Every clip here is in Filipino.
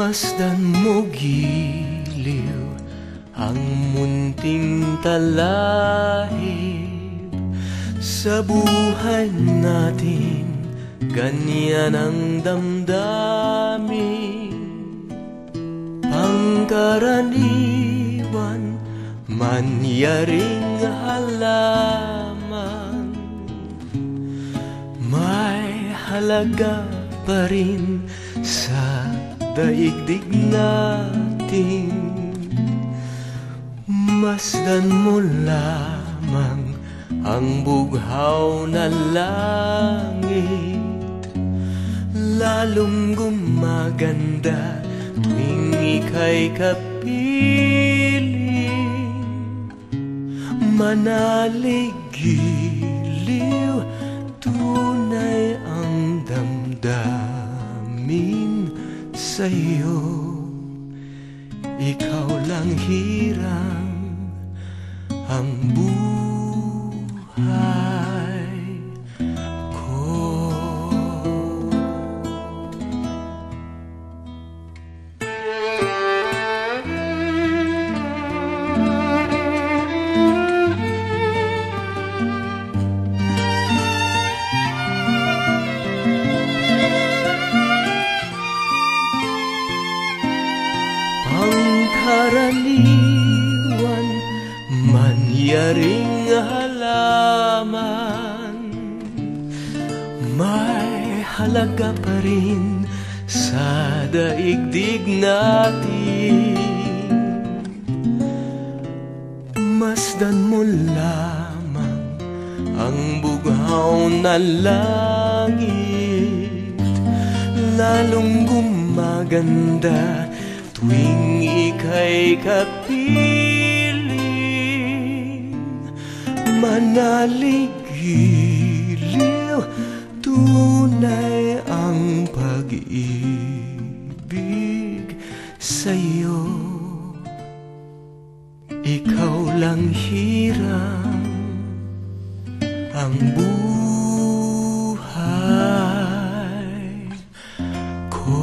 Masdan mo giliw ang munting talahib sa buhay natin, ganyan ang damdamin. Pangkaraniwan, manyaring halaman, may halaga pa rin sa daigdig natin. Masdan mo lamang ang bughaw na langit, lalong gumaganda tuwing ika'y kapiling. Manalig-giliw, tunay ang damdamin sa'yo. Ikaw lang hirang ang buhay ko. Pangkaraniwan, manyaring halaman, may halaga pa rin sa daigdig natin. Masdan mo lamang ang bughaw na langit, lalong gumaganda tuwing ika'y kapiling. Manalig-giliw, tunay ang pag-ibig sa'yo. Ikaw lang hirang ang buhay ko.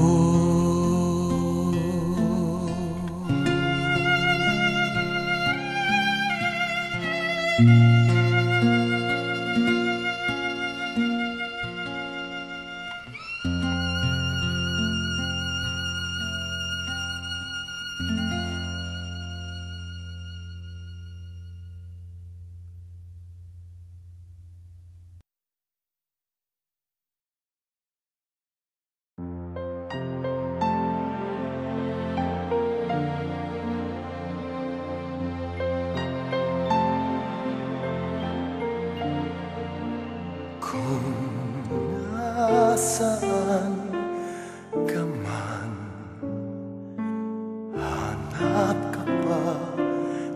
Nasaan ka man, hanap ka pa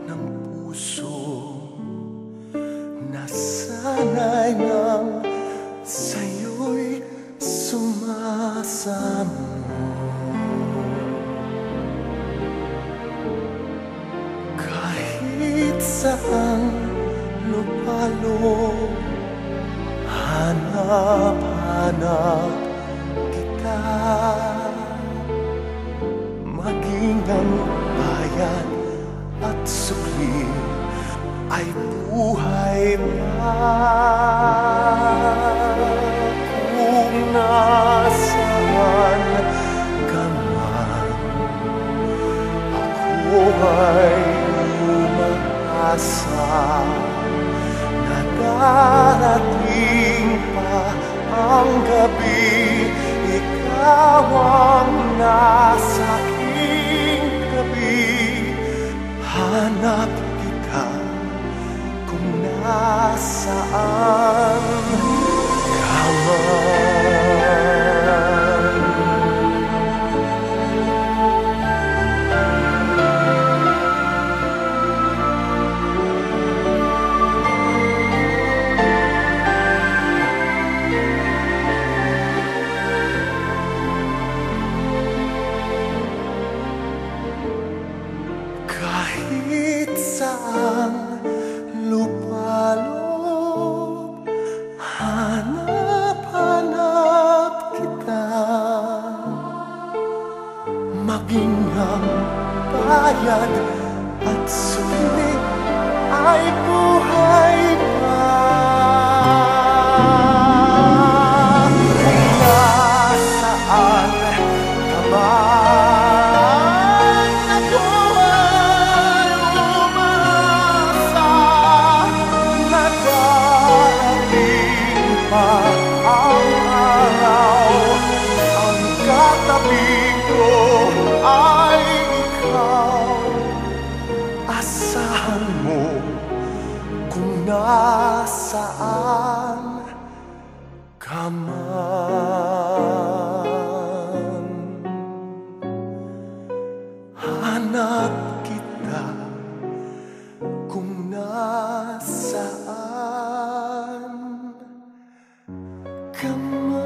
ng puso na sana'y nang sa'yo'y sumasamo. Kahit saan lupalo, hanap-hanap kita. Maging ang bayan at sukli ay buhay pa. Kung nasaan ka man, ako ay umaasa na darating pa ang gabi. Ikaw ang nasa aking gabi. Hanap kita kung nasaan ka man. Kahit saan lupalop, hanap-hanap kita. ay buhay pa. Kung nasaan ka man, ako ay umasa na darating pa ang araw. Ang katabi ko ay ikaw. Asahan mo kung nasaan ka man. Hanap kita kung nasaan ka man.